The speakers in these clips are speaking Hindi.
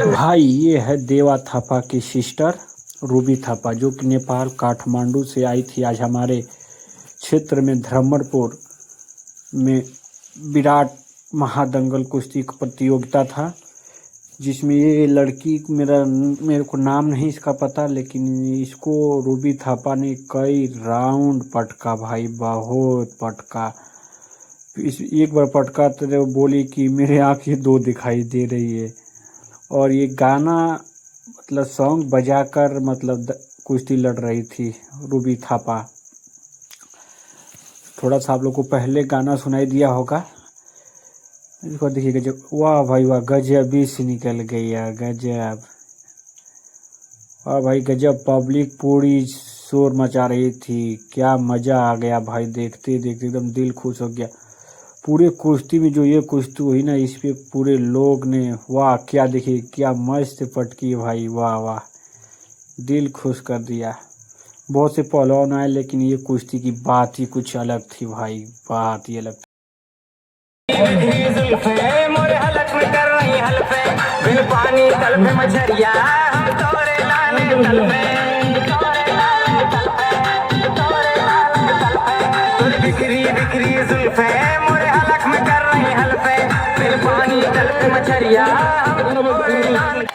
भाई ये है देवा थापा की सिस्टर रूबी थापा, जो कि नेपाल काठमांडू से आई थी। आज हमारे क्षेत्र में धर्मपुर में विराट महादंगल कुश्ती प्रतियोगिता था, जिसमें ये लड़की मेरे को नाम नहीं इसका पता, लेकिन इसको रूबी थापा ने कई राउंड पटका भाई, बहुत पटका। इस एक बार पटका तो बोली कि मेरे आँखें दो दिखाई दे रही है। और ये गाना मतलब सॉन्ग बजाकर मतलब कुश्ती लड़ रही थी रूबी थापा। थोड़ा सा आप लोग को पहले गाना सुनाई दिया होगा, इसको देखिए। गजब, वाह भाई वाह, गजब ही से निकल गई यार, गजब। वाह भाई गजब, पब्लिक पूरी शोर मचा रही थी। क्या मज़ा आ गया भाई, देखते देखते एकदम दिल खुश हो गया। पूरे कुश्ती में जो ये कुश्ती हुई ना, इस पे पूरे लोग ने वाह, क्या देखिए क्या मस्त पटकी भाई, वाह वाह, दिल खुश कर दिया। बहुत से पहलवान आए, लेकिन ये कुश्ती की बात ही कुछ अलग थी भाई, बात ही अलग थी।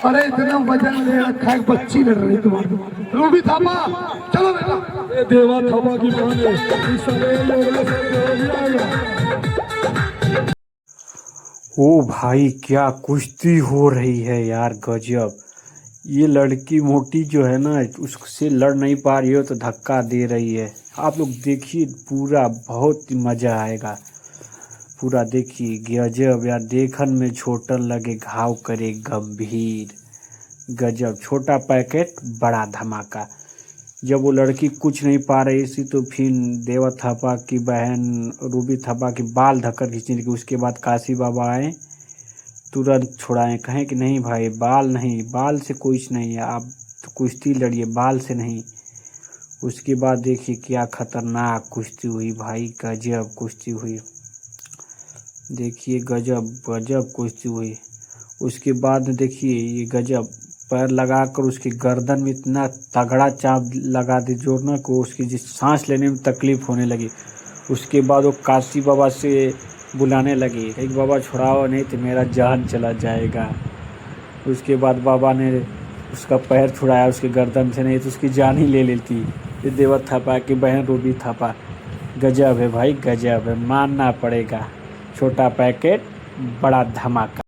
अरे इतना वजन ले रखा है, बच्ची लड़ रही तुम्हारी रूबी थापा। चलो बेटा, देवा थापा की ओ भाई क्या कुश्ती हो रही है यार, गजब। ये लड़की मोटी जो है ना, उससे लड़ नहीं पा रही हो तो धक्का दे रही है। आप लोग देखिए पूरा, बहुत मज़ा आएगा पूरा। देखिए गजब यार, देखन में छोटन लगे घाव करे गंभीर, गजब। छोटा पैकेट बड़ा धमाका। जब वो लड़की कुछ नहीं पा रही थी तो फिर देवा थापा की बहन रूबी थापा की बाल धक्कर खींचने लगी। उसके बाद काशी बाबा आए, तुरंत छुड़ाएं, कहें कि नहीं भाई, बाल नहीं, बाल से कुछ नहीं है, आप तो कुश्ती लड़िए, बाल से नहीं। उसके बाद देखिए क्या खतरनाक कुश्ती हुई भाई, गजब कुश्ती हुई। देखिए गजब गजब कुश्ती हुई। उसके बाद देखिए ये गजब, पैर लगाकर उसकी गर्दन में इतना तगड़ा चाप लगा दी जोर ना को उसकी जिस सांस लेने में तकलीफ होने लगी। उसके बाद वो काशी बाबा से बुलाने लगी, एक बाबा छुड़ाओ नहीं तो मेरा जान चला जाएगा। उसके बाद बाबा ने उसका पैर छुड़ाया उसके गर्दन से, नहीं तो उसकी जान ही ले लेती। ये देवा थापा की बहन रूबी थापा, गजब है भाई, गजब है, मानना पड़ेगा। छोटा पैकेट बड़ा धमाका।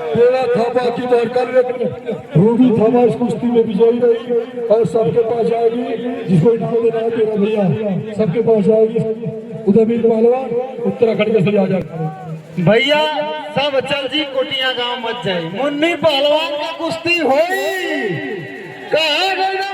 देवा थापा की बढ़कर रूबी थापा इस कुश्ती में विजयी रही और सबके पास जाएगी, जिसको इनाम देना है तेरा भैया, सबके पास जाएगी। उदयवीर पहलवान उत्तराखंड के सजा भैया सब चल जी, कोटिया गांव मत जाए। मुन्नी पहलवान का कुश्ती होई, कहाँ गई ना